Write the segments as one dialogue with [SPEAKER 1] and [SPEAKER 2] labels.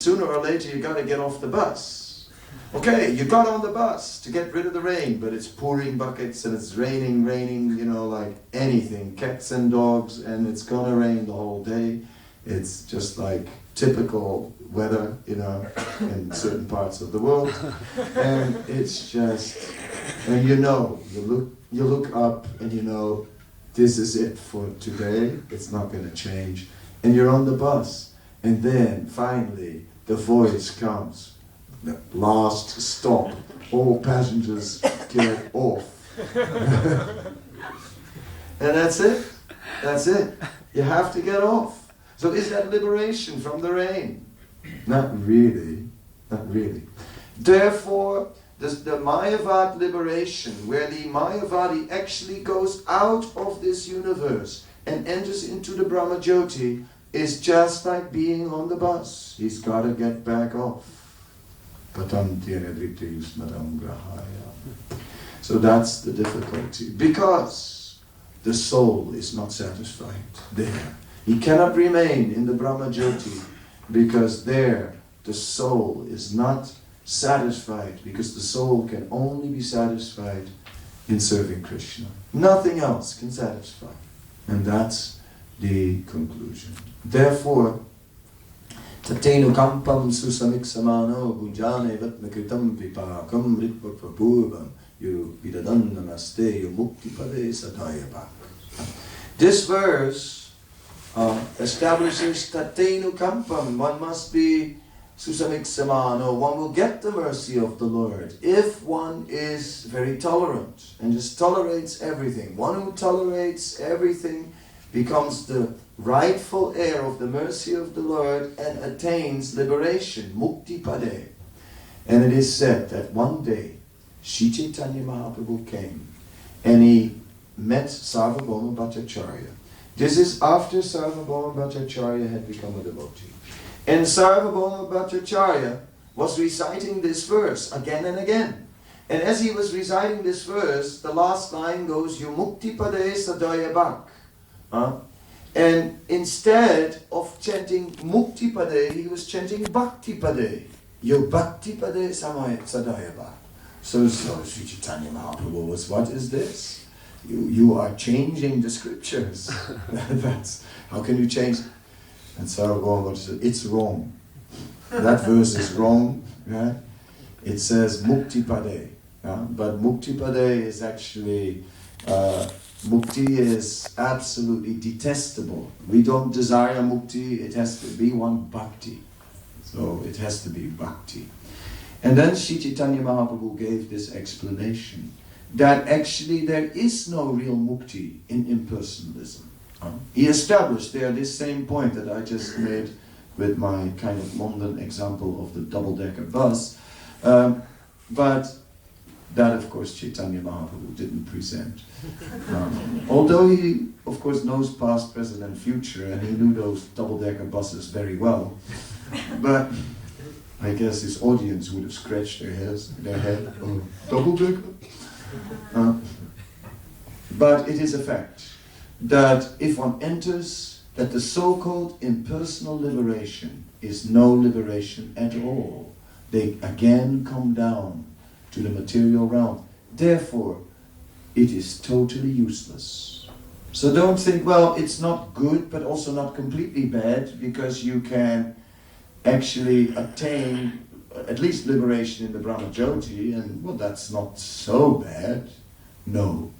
[SPEAKER 1] sooner or later you got to get off the bus. Okay, you got on the bus to get rid of the rain, but it's pouring buckets and it's raining, like anything, cats and dogs, and it's gonna rain the whole day. It's just like typical weather, in certain parts of the world. And it's just, and you look up and this is it for today, it's not gonna change. And you're on the bus, and then finally the voice comes, the last stop, all passengers get off. And that's it. You have to get off. So is that liberation from the rain? Not really. Therefore, the Mayavad liberation, where the Mayavadi actually goes out of this universe and enters into the Brahma Jyoti, is just like being on the bus. He's got to get back off. So that's the difficulty. Because the soul is not satisfied there. He cannot remain in the Brahma Jyoti because there the soul is not satisfied, because the soul can only be satisfied in serving Krishna. Nothing else can satisfy. And that's the conclusion. Therefore, Tatenu kampam susamiksamano bhujane vatmakritam vipakam ritpapapurvam yu vidadan namaste yu muktipade sadayabak. This verse establishes Tatenu kampam. One must be susamiksamano. One will get the mercy of the Lord if one is very tolerant and just tolerates everything. One who tolerates everything becomes the rightful heir of the mercy of the Lord and attains liberation, mukti pade. And it is said that one day Sri Chaitanya Mahaprabhu came and he met Sarvabhauma Bhattacharya. This is after Sarvabhauma Bhattacharya had become a devotee. And Sarvabhauma Bhattacharya was reciting this verse again and again. And as he was reciting this verse, the last line goes, Yu mukti pade sadaya bhak. And instead of chanting Mukti Pade, he was chanting Bhakti Pade. Yo Bhakti Pade Sadaya Bhak. So Sri Chaitanya Mahaprabhu was, what is this? You are changing the scriptures. That's, how can you change? And Sarvabhauma said, it's wrong. That verse is wrong. Right? It says Mukti Pade. But Mukti Pade is actually... Mukti is absolutely detestable. We don't desire mukti, it has to be one bhakti. So it has to be bhakti. And then Sri Chaitanya Mahaprabhu gave this explanation that actually there is no real mukti in impersonalism. He established there this same point that I just made with my kind of London example of the double-decker bus. But that, of course, Chaitanya Mahaprabhu didn't present. Although he, of course, knows past, present and future, and he knew those double-decker buses very well. But I guess his audience would have scratched their head, oh, double-decker? But it is a fact that if one enters, that the so-called impersonal liberation is no liberation at all. They again come down to the material realm. Therefore, it is totally useless. So don't think, well, it's not good, but also not completely bad, because you can actually attain at least liberation in the Brahma Jyoti, and well, that's not so bad. No.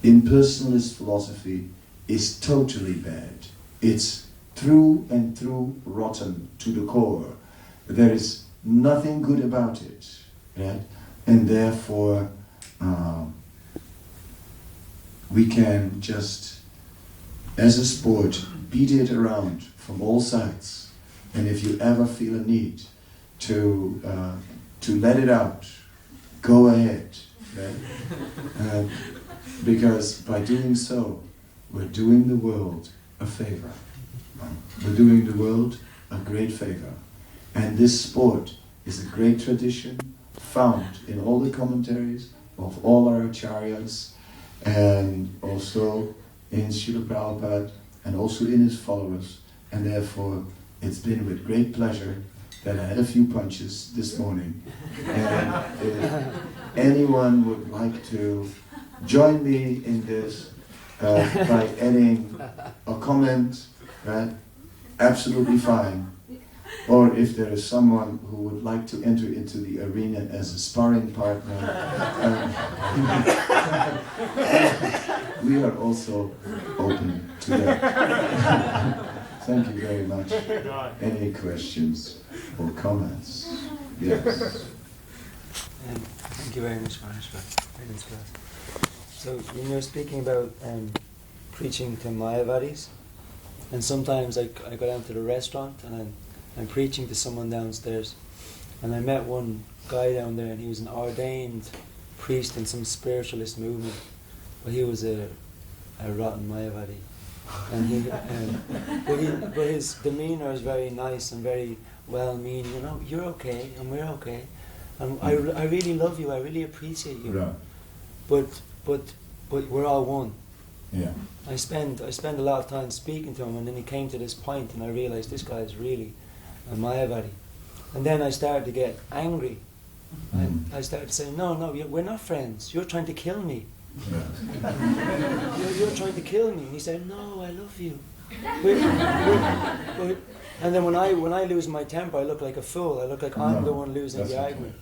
[SPEAKER 1] Impersonalist philosophy is totally bad. It's through and through rotten to the core. There is nothing good about it. Right? And therefore, we can just, as a sport, beat it around from all sides. And if you ever feel a need to let it out, go ahead. Right? Because by doing so, we're doing the world a favor. We're doing the world a great favor. And this sport is a great tradition found in all the commentaries of all our acharyas, and also in Srila Prabhupada, and also in his followers, and therefore it's been with great pleasure that I had a few punches this morning. And if anyone would like to join me in this by adding a comment, right? Absolutely fine. Or if there is someone who would like to enter into the arena as a sparring partner, we are also open to that. Thank you very much. Any questions or comments? Yes.
[SPEAKER 2] Thank you very much, Maharaj, for very nice class. So when you're speaking about preaching to Mayavadis, and sometimes I go down to the restaurant and I'm preaching to someone downstairs, and I met one guy down there, and he was an ordained priest in some spiritualist movement, but he was a rotten Mayavadi, and but his demeanor is very nice and very well-meaning. You know, you're okay and we're okay, and I really love you. I really appreciate you.
[SPEAKER 1] Right.
[SPEAKER 2] But we're all one.
[SPEAKER 1] Yeah.
[SPEAKER 2] I spend a lot of time speaking to him, and then he came to this point, and I realized this guy is really a Mayavadi. And then I started to get angry. I started to say, no, we're not friends. You're trying to kill me.
[SPEAKER 1] Yeah.
[SPEAKER 2] You're trying to kill me. And he said, no, I love you. And then when I lose my temper, I look like a fool. I look like I'm the one losing the argument.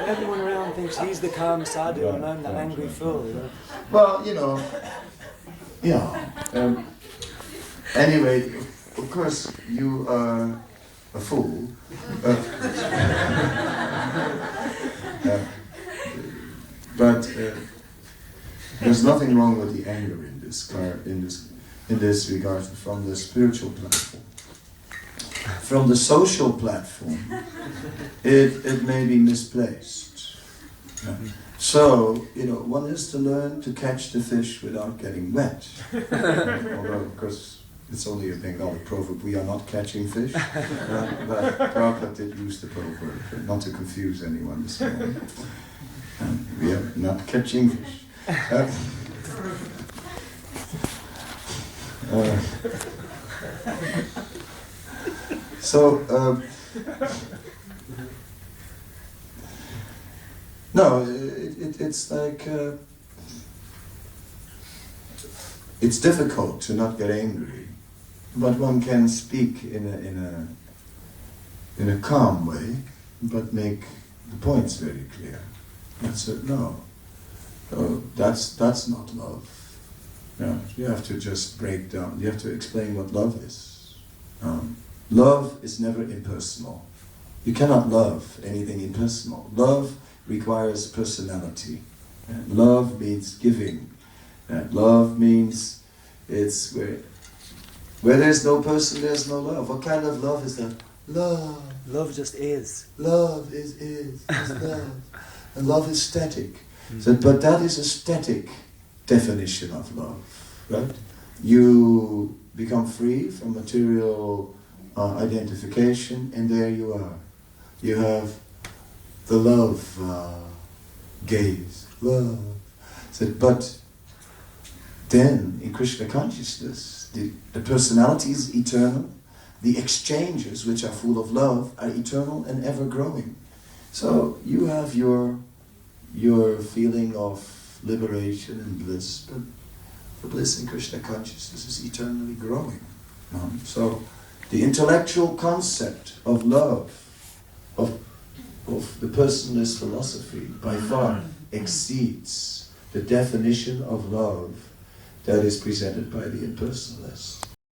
[SPEAKER 2] Everyone around thinks he's the calm sadhu and I'm the angry fool. You know?
[SPEAKER 1] Well, you know, yeah. Anyway, of course, you are a fool. But there's nothing wrong with the anger in this regard from the spiritual platform. From the social platform, it may be misplaced. Yeah. So, you know, one is to learn to catch the fish without getting wet. Although, of course, it's only a Bengali proverb, we are not catching fish. But Prabhupada did use the proverb, not to confuse anyone this morning. We are not catching fish. No, it's like it's difficult to not get angry, but one can speak in a calm way, but make the points very clear. That's it. No, that's not love. No, you have to just break down. You have to explain what love is. Love is never impersonal. You cannot love anything impersonal. Love requires personality. Love means giving. Love means it's where there's no person, there's no love. What kind of love is that? Love.
[SPEAKER 2] Love just is.
[SPEAKER 1] Love is love. And love is static. So, but that is a static definition of love, right? You become free from material identification, and there you are. You have the love gaze, love. So, but then in Krishna consciousness, the personality is eternal. The exchanges, which are full of love, are eternal and ever growing. So you have your feeling of liberation and bliss, but the bliss in Krishna consciousness is eternally growing. So the intellectual concept of love, of the personalist philosophy, by far exceeds the definition of love that is presented by the impersonalist.